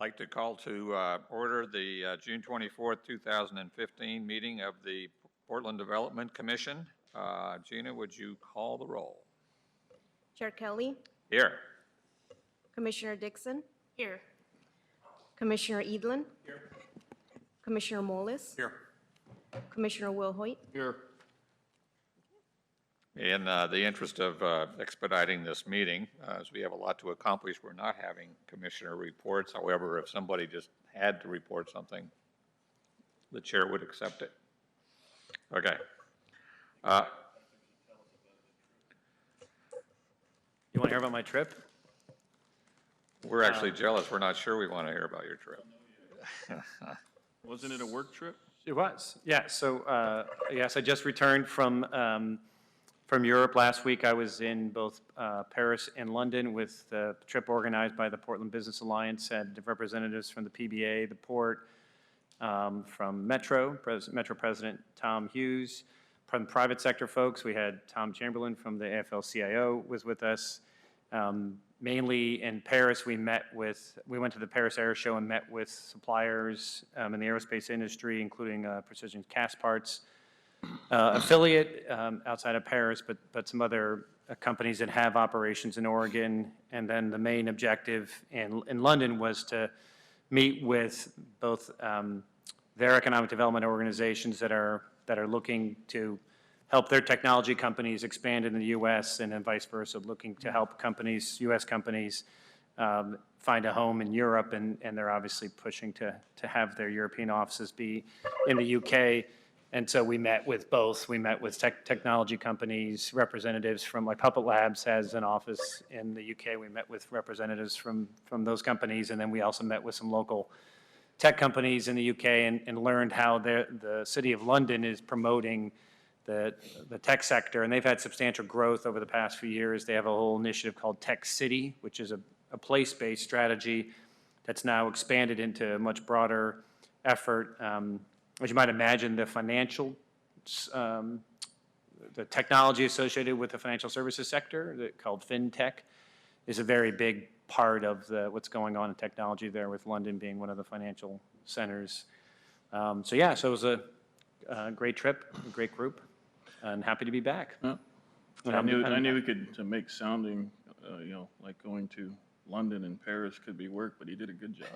like to call to order the June 24th, 2015 meeting of the Portland Development Commission. Gina, would you call the roll? Chair Kelly, Here. Commissioner Dixon. Here. Commissioner Edlin. Here. Commissioner Mollis. Here. Commissioner Wilhoit. Here. In the interest of expediting this meeting, as we have a lot to accomplish, we're not having commissioner reports. However, if somebody just had to report something, the chair would accept it. Okay. You want to hear about my trip? We're actually jealous. We're not sure we want to hear about your trip. Wasn't it a work trip? It was, yeah. So, yes, I just returned from Europe last week. I was in both Paris and London with the trip organized by the Portland Business Alliance, had representatives from the PBA, the port, from Metro President Tom Hughes, from private sector folks. We had Tom Chamberlain from the AFL-CIO was with us. Mainly in Paris, we went to the Paris Air Show and met with suppliers in the aerospace industry, including Precision Castparts affiliate outside of Paris, but some other companies that have operations in Oregon. And then the main objective in London was to meet with both their economic development organizations that are looking to help their technology companies expand in the U.S. and then vice versa, looking to help companies, U.S. companies, find a home in Europe, and they're obviously pushing to have their European offices be in the U.K. And so we met with both. We met with technology companies, representatives from, like Puppet Labs has an office in the U.K. We met with representatives from those companies, and then we also met with some local tech companies in the U.K. and learned how the City of London is promoting the tech sector, and they've had substantial growth over the past few years. They have a whole initiative called Tech City, which is a place-based strategy that's now expanded into a much broader effort. As you might imagine, the technology associated with the financial services sector, called FinTech, is a very big part of what's going on in technology there, with London being one of the financial centers. So it was a great trip, a great group, and happy to be back. Yeah. I knew we could make sounding, like going to London and Paris could be work, but he did a good job.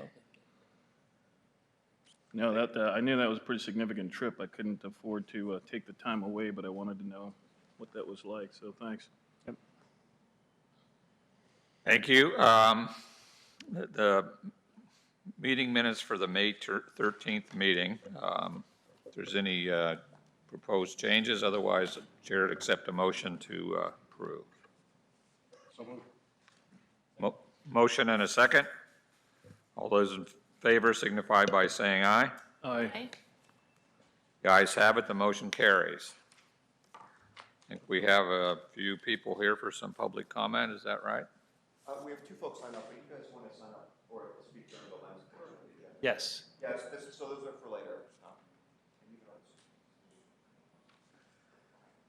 No, I knew that was a pretty significant trip. I couldn't afford to take the time away, but I wanted to know what that was like, so thanks. Yep. Thank you. The meeting minutes for the May 13th meeting. If there's any proposed changes, otherwise the chair would accept a motion to approve. So moved. Motion and a second. All those in favor signify by saying aye. Aye. The ayes have it. The motion carries. I think we have a few people here for some public comment. Is that right? We have two folks signed up, but you guys want to sign up or speak during the last portion of the agenda? Yes. Yes, so those are for later.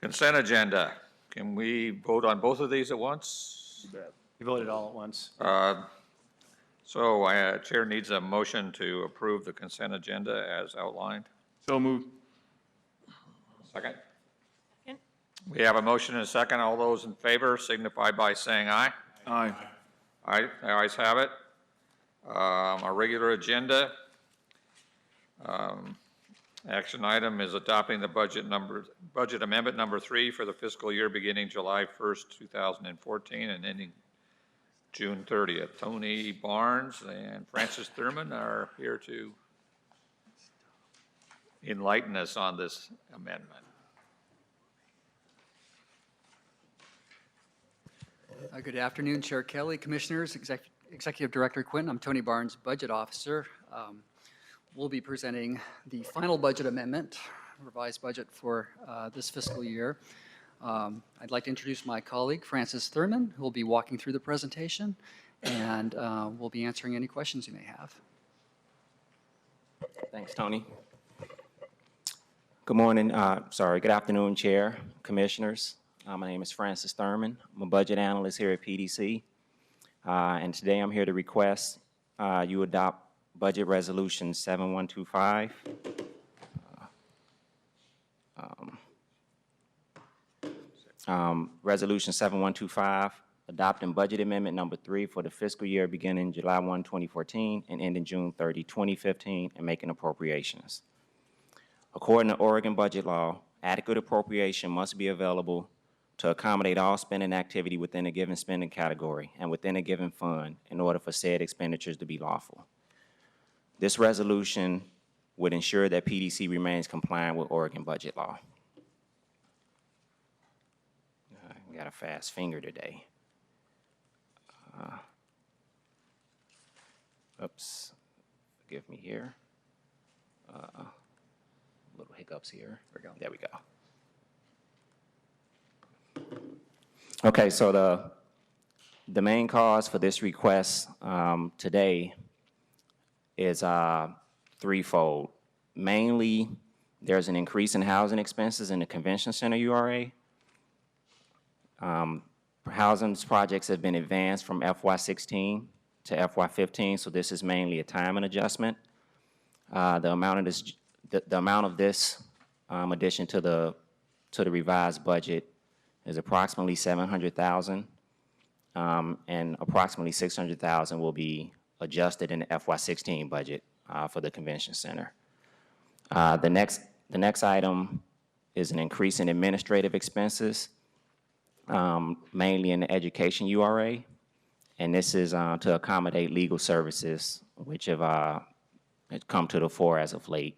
Consent agenda. Can we vote on both of these at once? You voted all at once. So chair needs a motion to approve the consent agenda as outlined. So moved. Second? Second. We have a motion and a second. All those in favor signify by saying aye. Aye. Aye, the ayes have it. Our regular agenda. Action item is adopting the budget amendment number 3 for the fiscal year beginning July 1st, 2014 and ending June 30th. Tony Barnes and Francis Thurman are here to enlighten us on this amendment. Good afternoon, Chair Kelly, Commissioners, Executive Director Quinn. I'm Tony Barnes, Budget Officer. We'll be presenting the final budget amendment, revised budget for this fiscal year. I'd like to introduce my colleague, Francis Thurman, who will be walking through the presentation, and we'll be answering any questions you may have. Thanks, Tony. Good morning, good afternoon, Chair, Commissioners. My name is Francis Thurman. I'm a budget analyst here at PDC, and today I'm here to request you adopt Budget Resolution 7125. Resolution 7125, adopting budget amendment number 3 for the fiscal year beginning July 1, 2014 and ending June 30, 2015, and making appropriations. According to Oregon budget law, adequate appropriation must be available to accommodate all spending activity within a given spending category and within a given fund in order for said expenditures to be lawful. This resolution would ensure that PDC remains compliant with Oregon budget law. I got a fast finger today. Oops, forgive me here. Little hiccups here. There we go. Okay, so the main cause for this request today is threefold. Mainly, there's an increase in housing expenses in the convention center URA. Housing projects have been advanced from FY16 to FY15, so this is mainly a timing adjustment. The amount of this addition to the revised budget is approximately $700,000, and approximately $600,000 will be adjusted in the FY16 budget for the convention center. The next item is an increase in administrative expenses, mainly in the education URA, and this is to accommodate legal services, which have come to the fore as of late.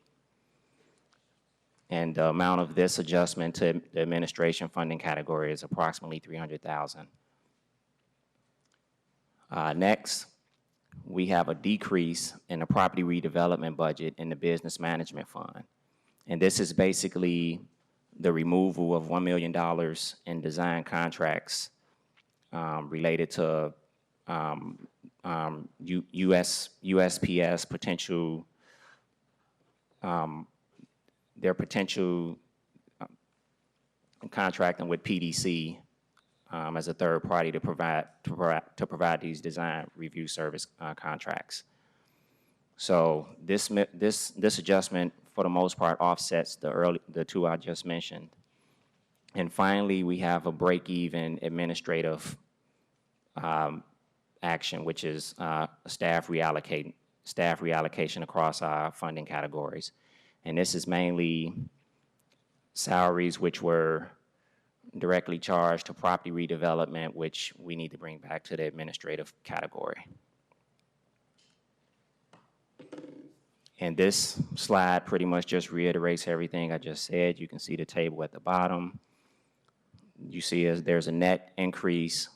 And the amount of this adjustment to the administration funding category is approximately $300,000. Next, we have a decrease in the property redevelopment budget in the business management fund. And this is basically the removal of $1 million in design contracts related to USPS potential, their potential contracting with PDC as a third party to provide these design review service contracts. So this adjustment, for the most part, offsets the two I just mentioned. And finally, we have a break-even administrative action, which is staff reallocation across our funding categories. And this is mainly salaries which were directly charged to property redevelopment, which we need to bring back to the administrative category. And this slide pretty much just reiterates everything I just said. You can see the table at the bottom. You see there's a net increase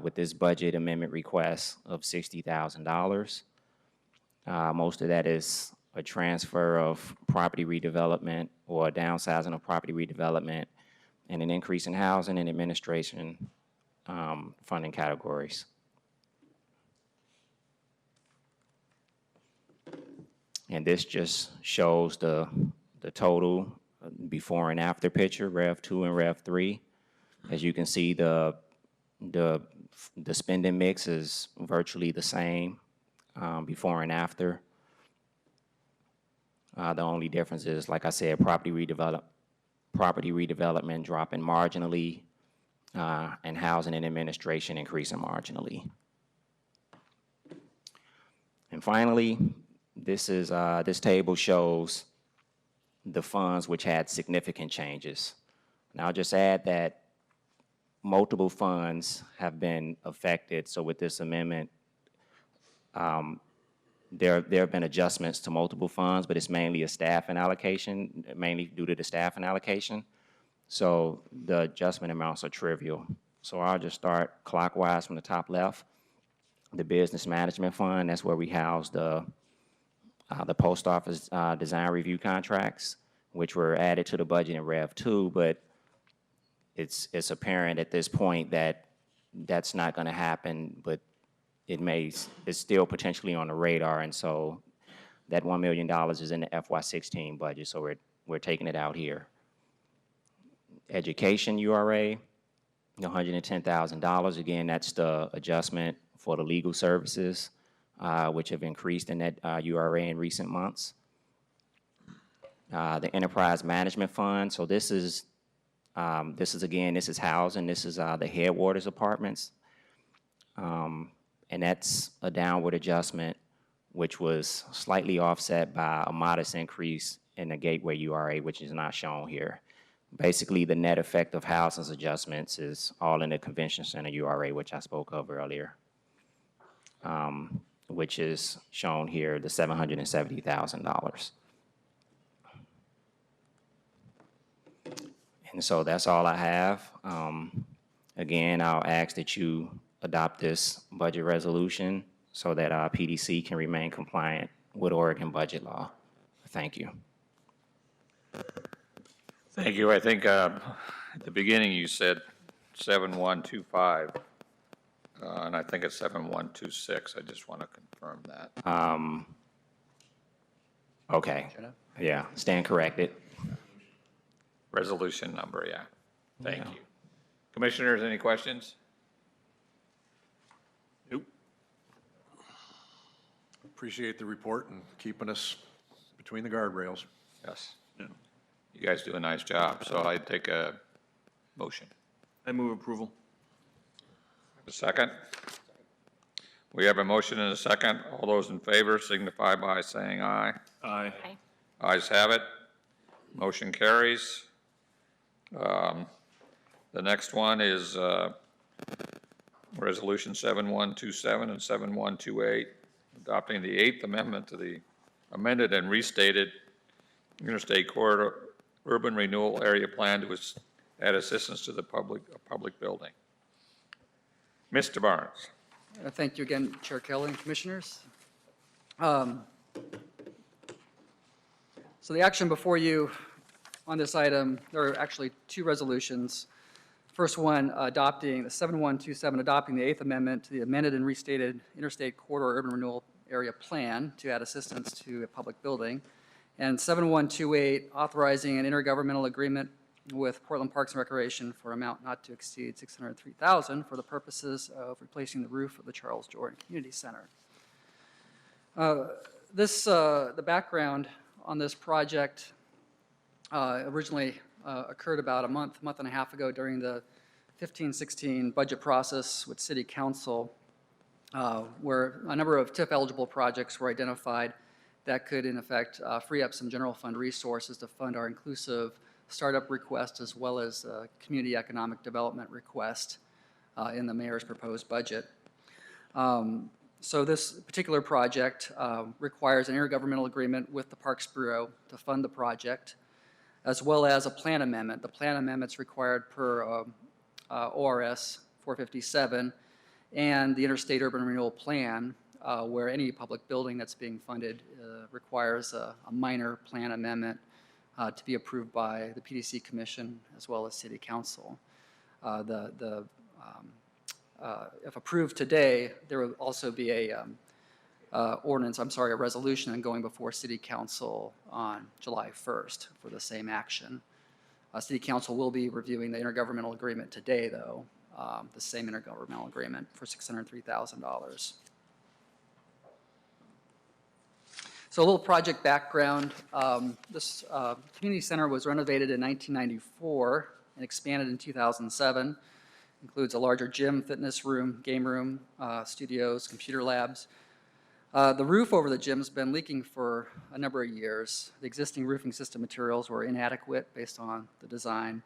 with this budget amendment request of $60,000. Most of that is a transfer of property redevelopment or a downsizing of property redevelopment and an increase in housing and administration funding categories. And this just shows the total before and after picture, Rev 2 and Rev 3. As you can see, the spending mix is virtually the same before and after. The only difference is, like I said, property redevelopment dropping marginally, and housing and administration increasing marginally. And finally, this table shows the funds which had significant changes. Now I'll just add that multiple funds have been affected. So with this amendment, there have been adjustments to multiple funds, but it's mainly a staffing allocation, mainly due to the staffing allocation. So the adjustment amounts are trivial. So I'll just start clockwise from the top left. The business management fund, that's where we house the post office design review contracts, which were added to the budget in Rev 2, but it's apparent at this point that that's not going to happen, but it's still potentially on the radar, and so that $1 million is in the FY16 budget, so we're taking it out here. Education URA, $110,000. Again, that's the adjustment for the legal services, which have increased in that URA in recent months. The Enterprise Management Fund, so this is housing, this is the headwaters apartments. And that's a downward adjustment, which was slightly offset by a modest increase in the Gateway URA, which is not shown here. Basically, the net effect of housing adjustments is all in the Convention Center URA, which I spoke of earlier, which is shown here, the $770,000. And so that's all I have. Again, I'll ask that you adopt this budget resolution so that our PDC can remain compliant with Oregon budget law. Thank you. Thank you. I think at the beginning you said 7125, and I think it's 7126. I just want to confirm that. Okay. Yeah, stand corrected. Resolution number, yeah. Thank you. Commissioners, any questions? Nope. Appreciate the report and keeping us between the guardrails. Yes. You guys do a nice job, so I take a motion. I move approval. A second? We have a motion and a second. All those in favor signify by saying aye. Aye. Ayes have it. Motion carries. The next one is Resolution 7127 and 7128, adopting the 8th Amendment to the amended and restated Interstate Corridor Urban Renewal Area Plan to add assistance to the public building. Mr. Barnes. Thank you again, Chair Kelly and Commissioners. So the action before you on this item, there are actually two resolutions. First one, adopting the 7127, adopting the 8th Amendment to the amended and restated Interstate Corridor Urban Renewal Area Plan to add assistance to a public building. And 7128, authorizing an intergovernmental agreement with Portland Parks and Recreation for an amount not to exceed $603,000 for the purposes of replacing the roof of the Charles Jordan Community Center. The background on this project originally occurred about a month and a half ago during the 15-16 budget process with City Council, where a number of TIF-eligible projects were identified that could, in effect, free up some general fund resources to fund our inclusive startup request as well as community economic development request in the mayor's proposed budget. So this particular project requires an intergovernmental agreement with the Parks Bureau to fund the project, as well as a plan amendment. The plan amendment's required per ORS 457 and the Interstate Urban Renewal Plan, where any public building that's being funded requires a minor plan amendment to be approved by the PDC Commission as well as City Council. If approved today, there will also be a resolution going before City Council on July 1st for the same action. City Council will be reviewing the intergovernmental agreement today, though, the same intergovernmental agreement for $603,000. So a little project background. This community center was renovated in 1994 and expanded in 2007. Includes a larger gym, fitness room, game room, studios, computer labs. The roof over the gym's been leaking for a number of years. The existing roofing system materials were inadequate based on the design.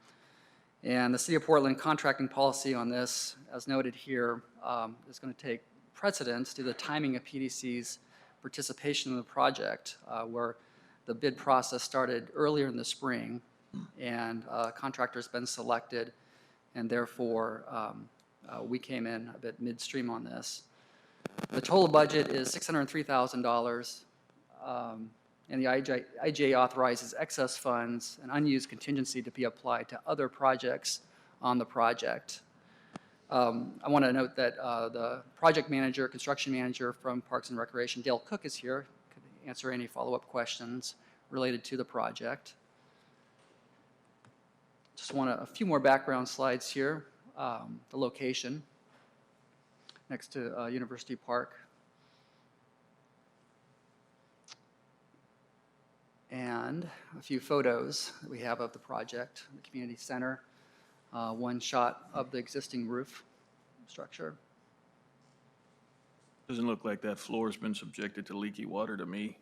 And the City of Portland contracting policy on this, as noted here, is going to take precedence to the timing of PDC's participation in the project, where the bid process started earlier in the spring, and a contractor's been selected, and therefore we came in a bit midstream on this. The total budget is $603,000, and the IJ authorizes excess funds and unused contingency to be applied to other projects on the project. I want to note that the project manager, construction manager from Parks and Recreation, Dale Cook, is here, could answer any follow-up questions related to the project. Just want a few more background slides here. The location next to University Park. and a few photos that we have of the project, the community center, one shot of the existing roof structure. Doesn't look like that floor's been subjected to leaky water to me.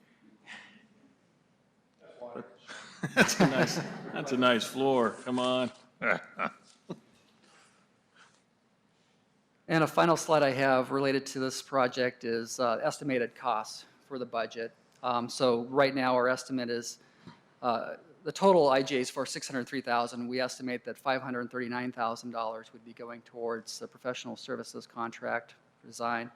That's a nice floor, come on. And a final slide I have related to this project is estimated costs for the budget. So right now, our estimate is, the total IGA is for $603,000. We estimate that $539,000 would be going towards the professional services contract for design,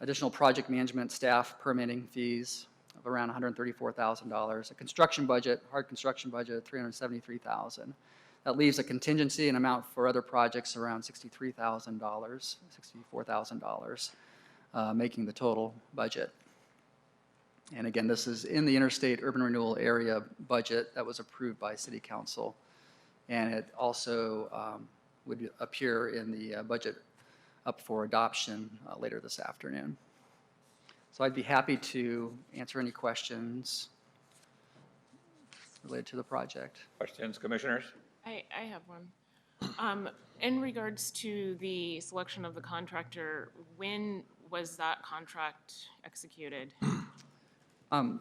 additional project management, staff, permitting fees of around $134,000, a construction budget, hard construction budget of $373,000. That leaves a contingency and amount for other projects around $63,000, $64,000, making the total budget. And again, this is in the interstate urban renewal area budget that was approved by City Council. And it also would appear in the budget up for adoption later this afternoon. So I'd be happy to answer any questions related to the project. Questions, commissioners? I have one. In regards to the selection of the contractor, when was that contract executed? I'm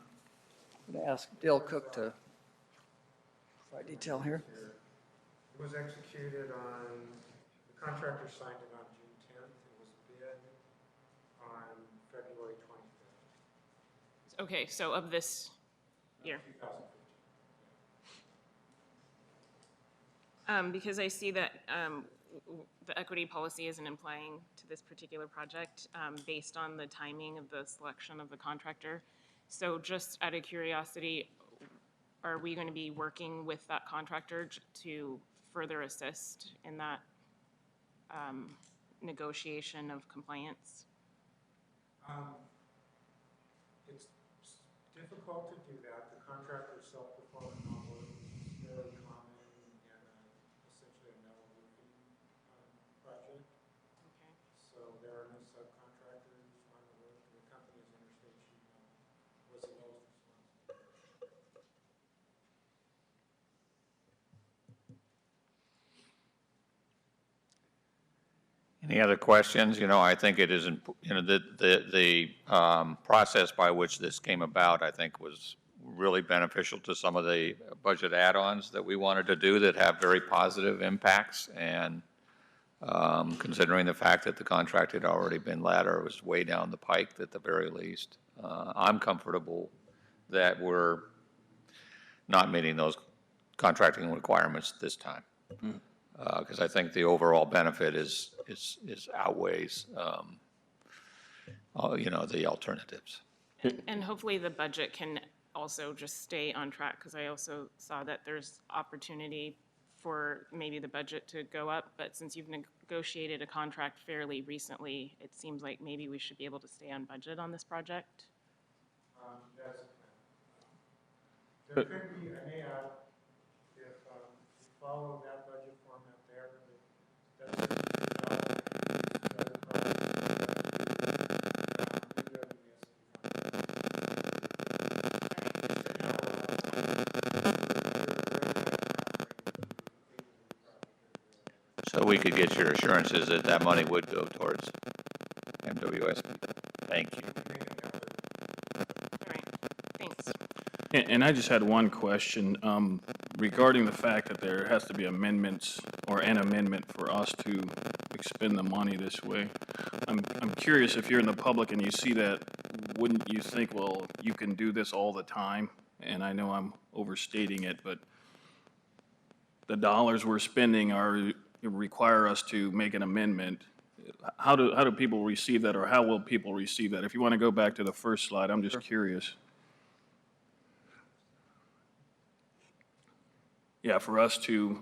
going to ask Dale Cook to provide detail here. It was executed on, the contractor signed it on June 10th. It was bid on February 25th, Okay, so of this year. 2015. Because I see that the equity policy isn't applying to this particular project based on the timing of the selection of the contractor. So just out of curiosity, are we going to be working with that contractor to further assist in that negotiation of compliance? It's difficult to do that. The contractor self-performing work is very common in essentially a metal roofing project. Okay. So there are no subcontractors on the work. The company is Interstate Sheet Metal was the lowest responsible. Any other questions? You know, I think it is, the process by which this came about, I think, was really beneficial to some of the budget add-ons that we wanted to do that have very positive impacts. And considering the fact that the contract had already been let or was way down the pike at the very least, I'm comfortable that we're not meeting those contracting requirements this time. Because I think the overall benefit is outweighs, the alternatives. And hopefully the budget can also just stay on track, because I also saw that there's opportunity for maybe the budget to go up, but since you've negotiated a contract fairly recently, it seems like maybe we should be able to stay on budget on this project. That's a plan. There could be, I may add, if you follow that budget format there, So we could get your assurances that that money would go towards MWSP. Thank you. All right, thanks. And I just had one question regarding the fact that there has to be amendments or an amendment for us to expend the money this way. I'm curious, if you're in the public and you see that, wouldn't you think, well, you can do this all the time? And I know I'm overstating it, but the dollars we're spending require us to make an amendment. How do people receive that, or how will people receive that? If you want to go back to the first slide, I'm just curious. Yeah, for us to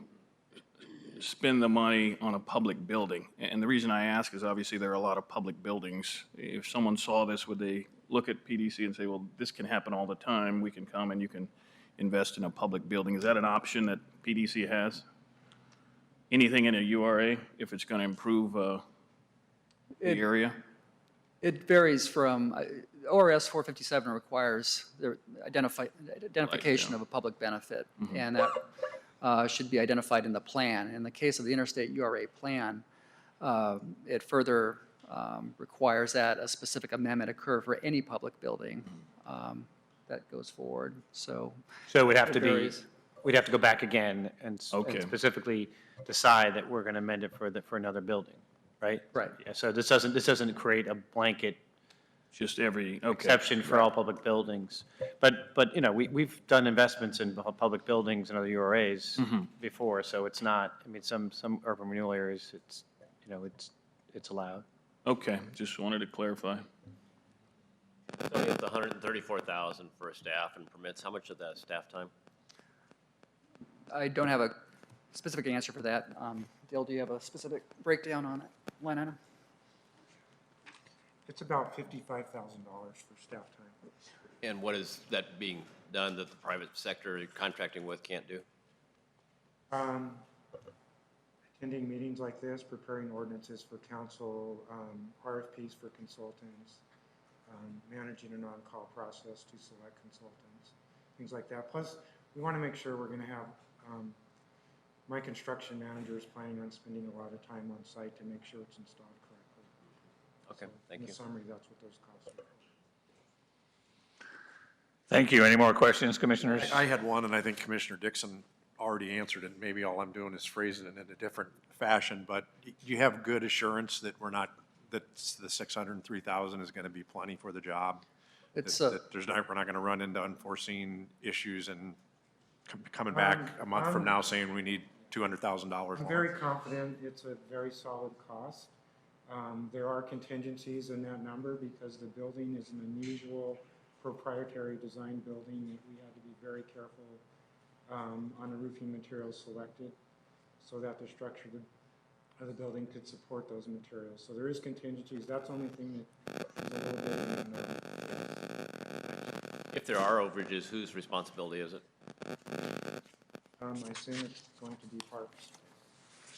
spend the money on a public building. And the reason I ask is obviously there are a lot of public buildings. If someone saw this, would they look at PDC and say, well, this can happen all the time, we can come and you can invest in a public building? Is that an option that PDC has? Anything in a URA, if it's going to improve the area? It varies from, ORS 457 requires the identification of a public benefit, and that should be identified in the plan. In the case of the interstate URA plan, it further requires that a specific amendment occur for any public building that goes forward, so. So we'd have to it be, varies. we'd have to go back again and Okay. specifically decide that we're going to amend it for another building, right? Right. Yeah, so this doesn't create a blanket Just every, okay. exception for all public buildings. But, you know, we've done investments in public buildings and other URAs before, so it's not, I mean, some urban renewal areas, it's, you know, it's allowed. Okay, just wanted to clarify. So you have the 134,000 for staff and permits. How much of that is staff time? I don't have a specific answer for that. Dale, do you have a specific breakdown on it, line item? It's about $55,000 for staff time. And what is that being done that the private sector you're contracting with can't do? Attending meetings like this, preparing ordinances for council, RFPs for consultants, managing an on-call process to select consultants, things like that. Plus, we want to make sure we're going to have, my construction manager is planning on spending a lot of time on site to make sure it's installed correctly. Okay, thank In you. the summary, that's what those costs are. Thank you. Any more questions, commissioners? I had one, and I think Commissioner Dixon already answered it. Maybe all I'm doing is phrasing it in a different fashion, but do you have good assurance that we're not, that the 603,000 is going to be plenty for the job? It's That there's not, we're not going to run into unforeseen issues and coming back a month from now saying we need $200,000 more? I'm very confident it's a very solid cost. There are contingencies in that number because the building is an unusual proprietary design building that we had to be very careful on the roofing materials selected so that the structure of the building could support those materials. So there is contingencies. That's the only thing that is a little bit unknown. If there are overages, whose responsibility is it? I assume it's going to be parks.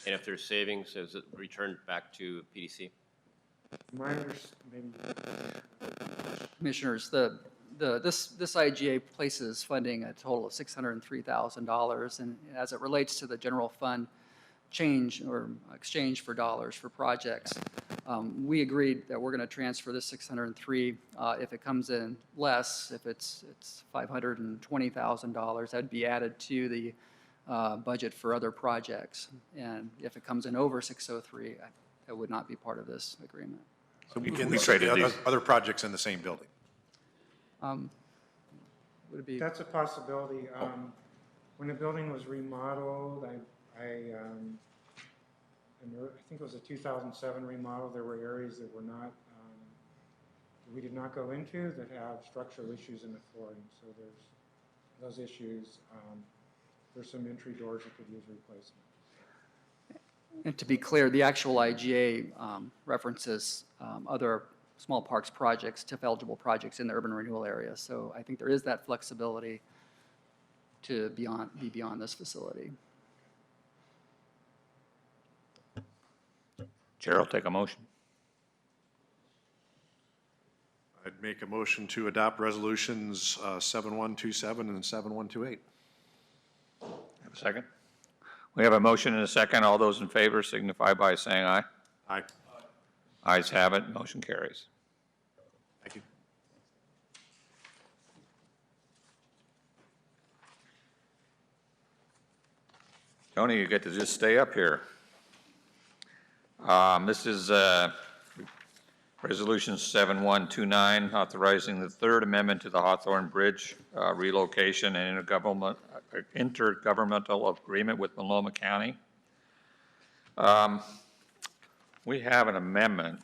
And if there's savings, is it returned back to PDC? My maybe Commissioners, this IGA places funding a total of $603,000, and as it relates to the general fund change or exchange for dollars for projects, we agreed that we're going to transfer this 603. If it comes in less, if it's $520,000, that'd be added to the budget for other projects. And if it comes in over 603, that would not be part of this agreement. So we we traded these. other projects in the same building? Would it be? that's a possibility. When the building was remodeled, I think it was a 2007 remodel. There were areas that were not, we did not go into that have structural issues in the flooring. So there's those issues. There's some entry doors that could use replacement. And to be clear, the actual IGA references other small parks projects, TIF-eligible projects in the urban renewal area. So I think there is that flexibility to be beyond this facility. Chair will take a motion. I'd make a motion to adopt resolutions 7127 and 7128. Have a second? We have a motion and a second. All those in favor signify by saying aye. Aye. Ayes have it, motion carries. Thank you. Tony, you get to just stay up here. This is Resolution 7129, authorizing the third amendment to the Hawthorne Bridge relocation and intergovernmental agreement with Maloma County. We have an amendment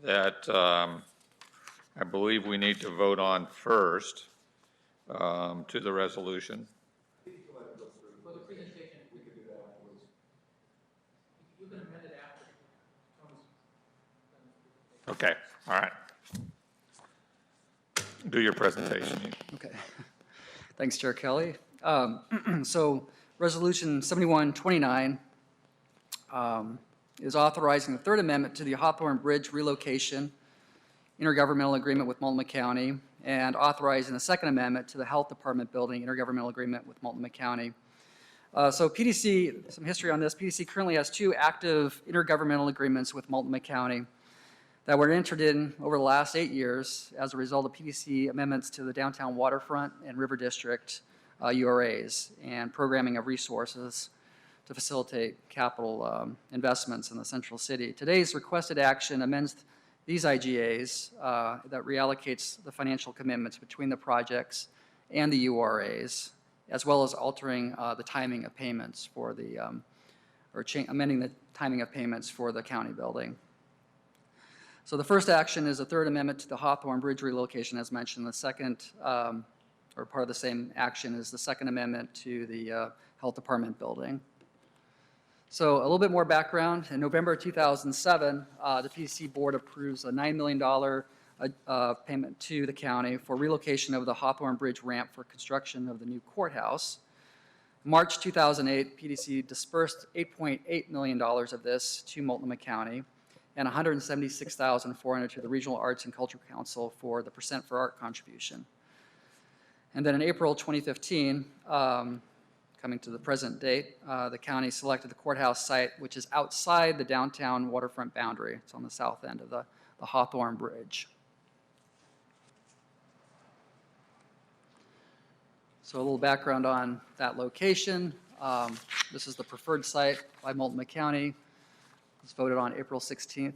that I believe we need to vote on first to the resolution. For the presentation, we could do that afterwards. You can amend it after Tony's. Okay, all right. Do your presentation. Okay. Thanks, Chair Kelly. So Resolution 7129 is authorizing the Third Amendment to the Hawthorne Bridge relocation intergovernmental agreement with Multnomah County, and authorizing the second amendment to the Health Department building intergovernmental agreement with Multnomah County. So PDC, some history on this, PDC currently has 2 active intergovernmental agreements with Multnomah County that were entered in over the last 8 years as a result of PDC amendments to the downtown waterfront and river district URAs and programming of resources to facilitate capital investments in the central city. Today's requested action amends these IGAs that reallocates the financial commitments between the projects and the URAs, as well as altering the timing of payments for the, amending the timing of payments for the county building. So the first action is a third amendment to the Hawthorne Bridge relocation, as mentioned. The second, or part of the same action, is the second amendment to the Health Department building. So a little bit more background. In November 2007, the PDC board approves a $9 million payment to the county for relocation of the Hawthorne Bridge ramp for construction of the new courthouse. March 2008, PDC dispersed $8.8 million of this to Multnomah County and $176,400 to the Regional Arts and Culture Council for the Percent for Art contribution. And then in April 2015, coming to the present date, the county selected the courthouse site, which is outside the downtown waterfront boundary. It's on the south end of the Hawthorne Bridge. So a little background on that location. This is the preferred site by Multnomah County. It was voted on April 16th.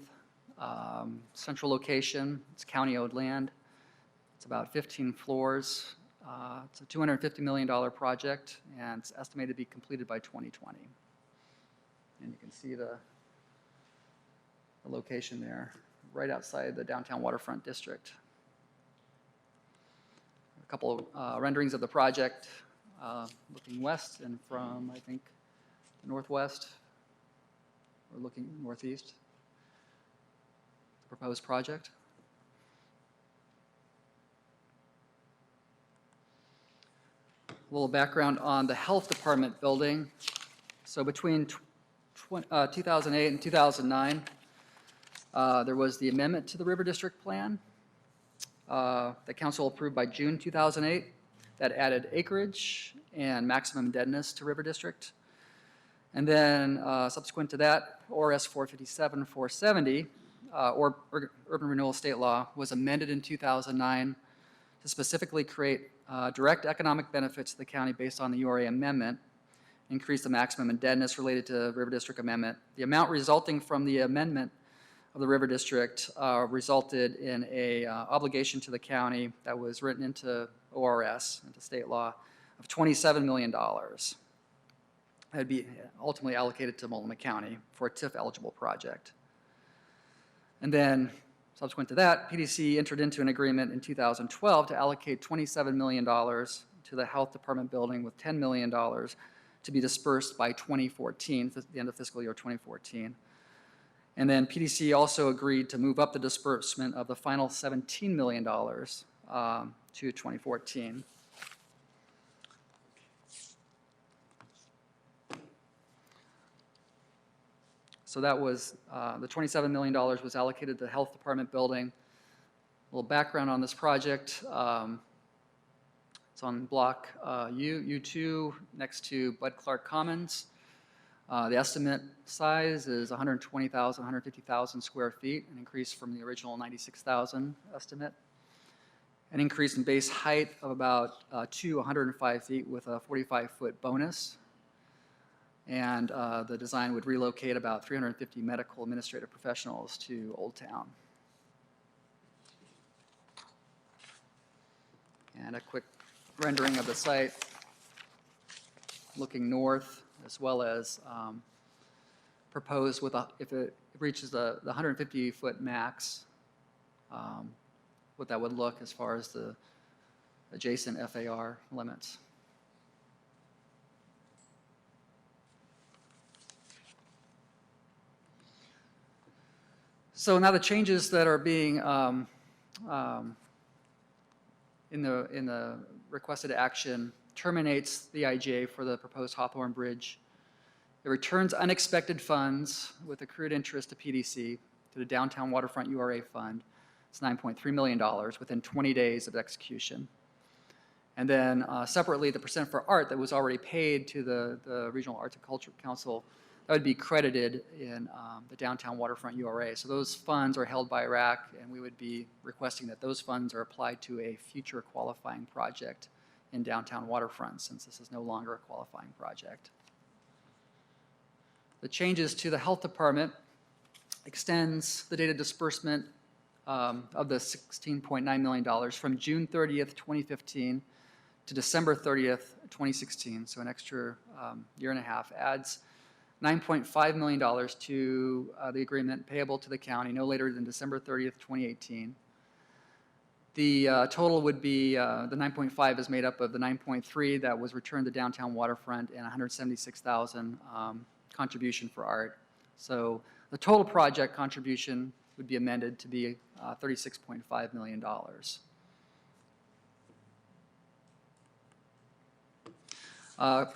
Central location, it's county-owned land. It's about 15 floors. It's a $250 million project, and it's estimated to be completed by 2020. And you can see the location there, right outside the downtown waterfront district. A couple of renderings of the project looking west and from, I think, the northwest, or looking northeast, the proposed project. A little background on the Health Department building. So between 2008 and 2009, there was the amendment to the River District Plan that Council approved by June 2008 that added acreage and maximum indebtedness to River District. And then subsequent to that, ORS 457-470, or Urban Renewal State Law, was amended in 2009 to specifically create direct economic benefits to the county based on the URA amendment, increase the maximum indebtedness related to River District amendment. The amount resulting from the amendment of the River District resulted in a obligation to the county that was written into ORS, into state law, of $27 million. That'd be ultimately allocated to Multnomah County for a TIF-eligible project. And then subsequent to that, PDC entered into an agreement in 2012 to allocate $27 million to the Health Department building, with $10 million to be dispersed by 2014, the end of fiscal year 2014. And then PDC also agreed to move up the disbursement of the final $17 million to 2014. So that was, the $27 million was allocated to the Health Department building. A little background on this project. It's on block U2 next to Bud Clark Commons. The estimate size is 120,000, 150,000 square feet, an increase from the original 96,000 estimate. An increase in base height of about 105 feet with a 45-foot bonus. And the design would relocate about 350 medical administrative professionals to Old Town. And a quick rendering of the site looking north, as well as proposed with, if it reaches the 150-foot max, what that would look as far as the adjacent FAR limits. So now the changes that are being in the requested action terminates the IGA for the proposed Hawthorne Bridge. It returns unexpected funds with accrued interest to PDC, to the Downtown Waterfront URA Fund, It's $9.3 million within 20 days of execution. And then separately, the percent for art that was already paid to the Regional Arts and Culture Council, that would be credited in the downtown waterfront URA. So those funds are held by IRAC, and we would be requesting that those funds are applied to a future qualifying project in downtown waterfront, since this is no longer a qualifying project. The changes to the health department extends the date of disbursement of the $16.9 million from June 30th, 2015 to December 30th, 2016, so an extra year and a half, adds $9.5 million to the agreement payable to the county no later than December 30th, 2018. The total would be, the 9.5 is made up of the 9.3 that was returned to downtown waterfront and 176,000 contribution for art. So the total project contribution would be amended to be $36.5 million.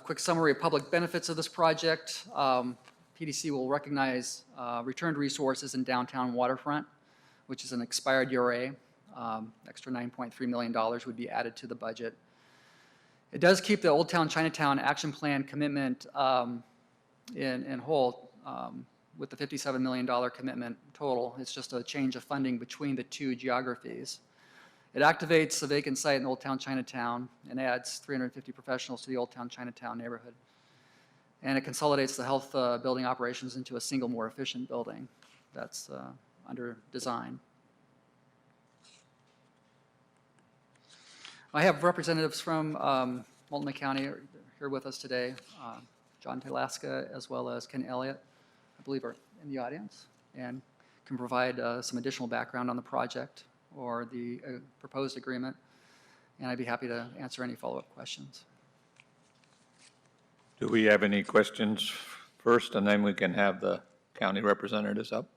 Quick summary of public benefits of this project. PDC will recognize returned resources in downtown waterfront, which is an expired URA. Extra $9.3 million would be added to the budget. It does keep the Old Town Chinatown action plan commitment in whole with the $57 million commitment total. It's just a change of funding between the two geographies. It activates the vacant site in Old Town Chinatown and adds 350 professionals to the Old Town Chinatown neighborhood. And it consolidates the health building operations into a single, more efficient building that's under design. I have representatives from Multnomah County here with us today. John Talaska as well as Ken Elliott, I believe, are in the audience and can provide some additional background on the project or the proposed agreement, and I'd be happy to answer any follow-up questions. Do we have any questions first, and then we can have the county representatives up?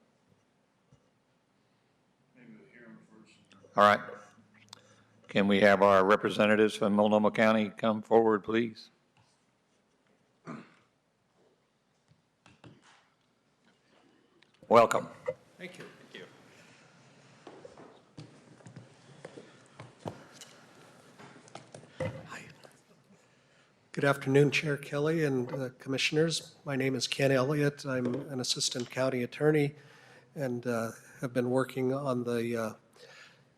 All right. Can we have our representatives from Multnomah County come forward, please? Welcome. Thank you. Hi. Good afternoon, Chair Kelly and Commissioners. My name is Ken Elliott. I'm an Assistant County Attorney and have been working on the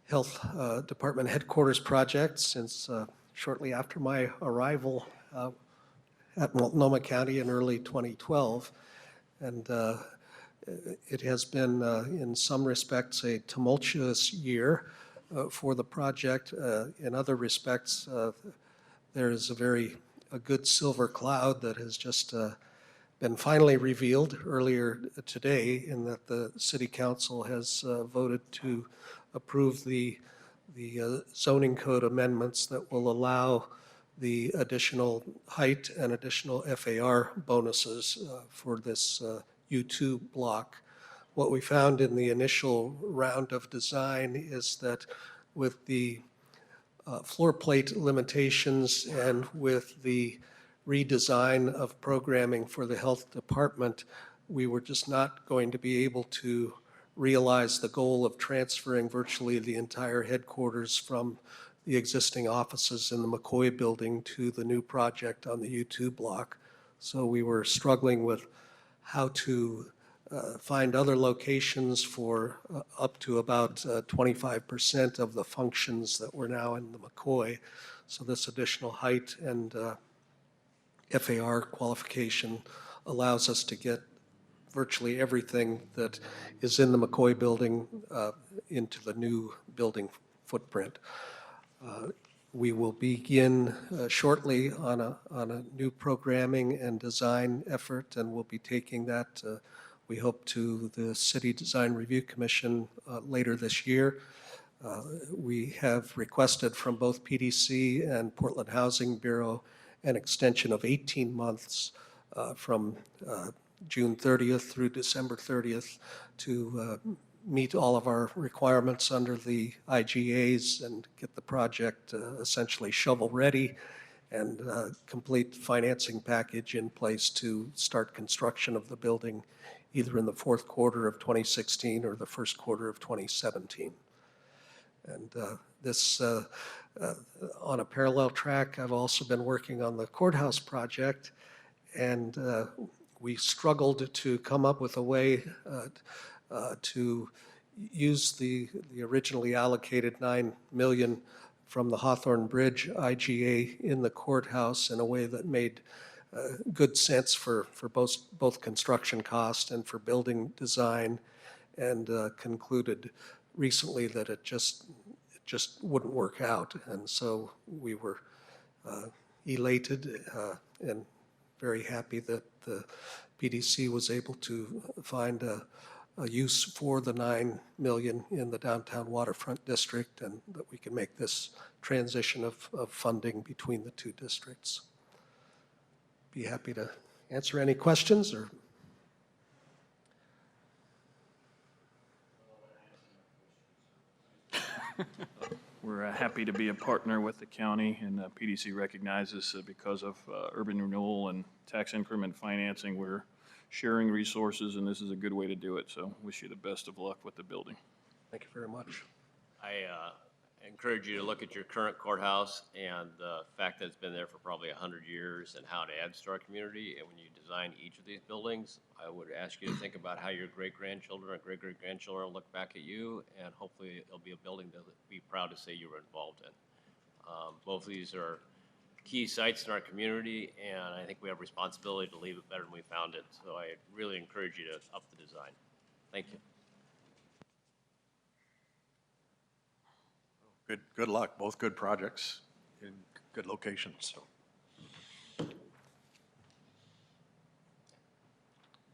Health Department Headquarters project since shortly after my arrival at Multnomah County in early 2012. And it has been, in some respects, a tumultuous year for the project. In other respects, there is a good silver cloud that has just been finally revealed earlier today, in that the City Council has voted to approve the zoning code amendments that will allow the additional height and additional FAR bonuses for this U2 block. What we found in the initial round of design is that with the floor plate limitations and with the redesign of programming for the health department, we were just not going to be able to realize the goal of transferring virtually the entire headquarters from the existing offices in the McCoy building to the new project on the U2 block. So we were struggling with how to find other locations for up to about 25% of the functions that were now in the McCoy. So this additional height and FAR qualification allows us to get virtually everything that is in the McCoy building into the new building footprint. We will begin shortly on a new programming and design effort, and we'll be taking that, we hope, to the City Design Review Commission later this year. We have requested from both PDC and Portland Housing Bureau an extension of 18 months from June 30th through December 30th to meet all of our requirements under the IGAs and get the project essentially shovel-ready and complete financing package in place to start construction of the building either in the fourth quarter of 2016 or the first quarter of 2017. And this, on a parallel track, I've also been working on the courthouse project, and we struggled to come up with a way to use the originally allocated $9 million from the Hawthorne Bridge IGA in the courthouse in a way that made good sense for both construction cost and for building design, and concluded recently that it just wouldn't work out. And so we were elated and very happy that the PDC was able to find a use for the $9 million in the downtown waterfront district, and that we can make this transition of funding between the two districts. Be happy to answer any questions or. We're happy to be a partner with the county, and PDC recognizes because of urban renewal and tax increment financing, we're sharing resources, and this is a good way to do it. So wish you the best of luck with the building. Thank you very much. I encourage you to look at your current courthouse and the fact that it's been there for probably 100 years and how it adds to our community. And when you design each of these buildings, I would ask you to think about how your great-grandchildren and great-great-grandchildren look back at you, and hopefully it'll be a building to be proud to say you were involved in. Both of these are key sites in our community, and I think we have responsibility to leave it better than we found it. So I really encourage you to up the design. Thank you. Good luck, both good projects in good locations, so.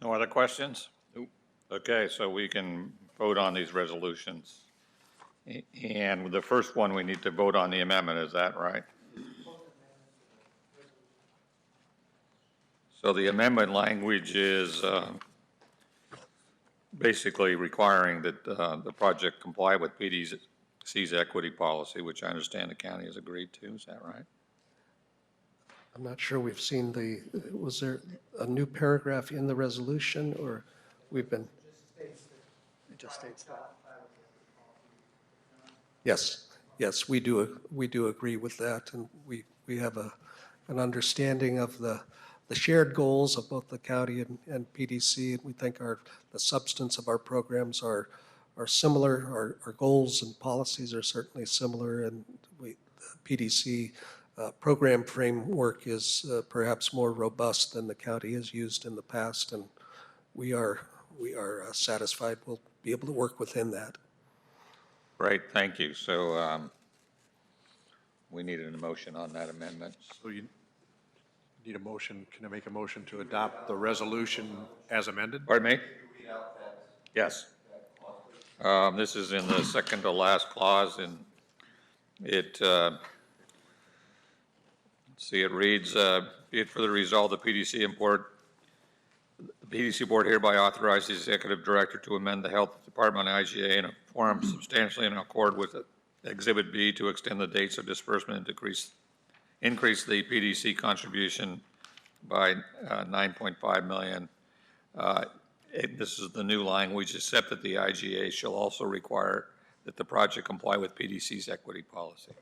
No other questions? Nope. Okay, so we can vote on these resolutions. And the first one, we need to vote on the amendment, is that right? So the amendment language is basically requiring that the project comply with PDC's equity policy, which I understand the county has agreed to. Is that right? I'm not sure we've seen was there a new paragraph in the resolution, or we've been? It just states that. Yes, we do agree with that, and we have an understanding of the shared goals of both the county and PDC, and we think the substance of our programs are similar. Our goals and policies are certainly similar, and the PDC program framework is perhaps more robust than the county has used in the past, and we are satisfied we'll be able to work within that. Great, thank you. So we needed a motion on that amendment. So you need a motion. Can I make a motion to adopt the resolution as amended? Pardon me? Yes. This is in the second to last clause, and it, it reads, be it further resolved, the PDC board hereby authorizes the executive director to amend the health department IGA in a form substantially in accord with Exhibit B to extend the dates of disbursement and increase the PDC contribution by $9.5 million. This is the new language, except that the IGA shall also require that the project comply with PDC's equity policy.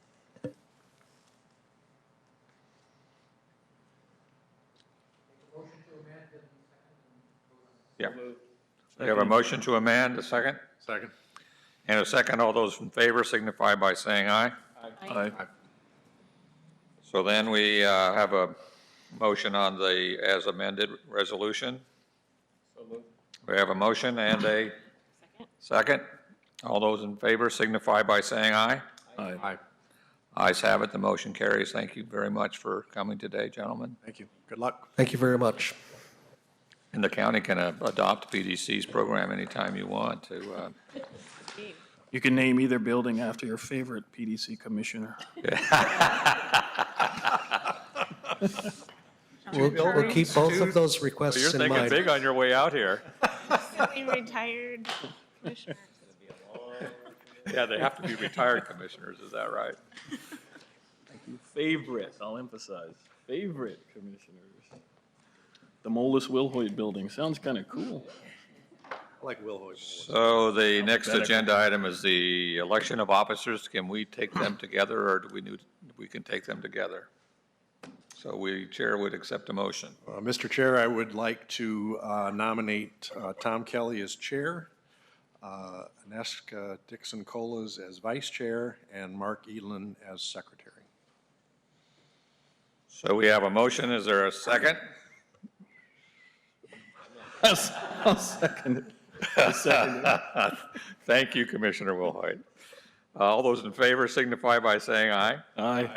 Yeah. We have a motion to amend, a second? Second. And a second. All those in favor signify by saying aye. Aye. So then we have a motion on the as amended resolution. We have a motion and a second. All those in favor signify by saying aye. Aye. Ayes have it. The motion carries. Thank you very much for coming today, gentlemen. Thank you. Good luck. Thank you very much. And the county can adopt PDC's program anytime you want to. You can name either building after your favorite PDC commissioner. We'll keep both of those requests in mind. on your way out here. Silly retired commissioners. Yeah, they have to be retired commissioners, is that right? Favorite, I'll emphasize, favorite commissioners. The Moelis Wilhoit Building, sounds kind of cool. I like Will Hoyt. So the next agenda item is the election of officers. Can we take them together, or do we can take them together? So Chair would accept a motion. Mr. Chair, I would like to nominate Tom Kelly as chair, Aneska Dixon Colas as vice chair, and Mark Edlin as secretary. So we have a motion. Is there a second? I'll second it. I'll second it. Thank you, Commissioner Wilhoit. All those in favor signify by saying aye. Aye.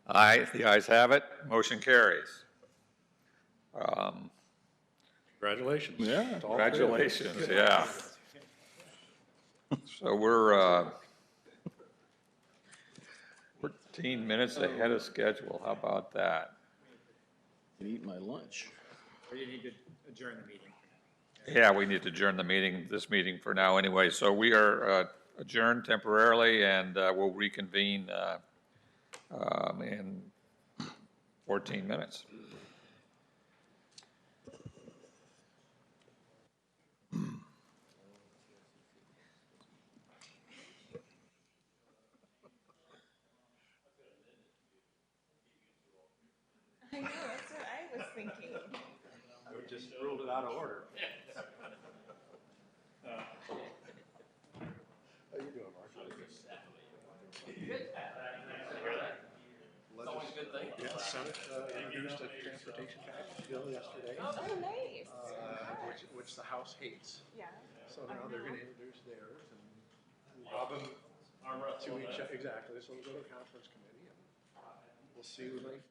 Aye, the ayes have it. Motion carries. Congratulations. Yeah. To all three of you. Congratulations, yeah. So we're 14 minutes ahead of schedule. How about that? Eat my lunch. Or you need to adjourn the meeting. Yeah, we need to adjourn this meeting for now anyway. So we are adjourned temporarily, and we'll reconvene in 14 minutes. I know, that's what I was thinking. I would just ruled it out of order. How you doing, Mark? Yeah, Senate introduced a transportation package bill yesterday, Oh, nice. which the House hates. Yeah. So now they're gonna introduce theirs and rub them to each other. Exactly, so we'll go to conference committee and we'll see, like,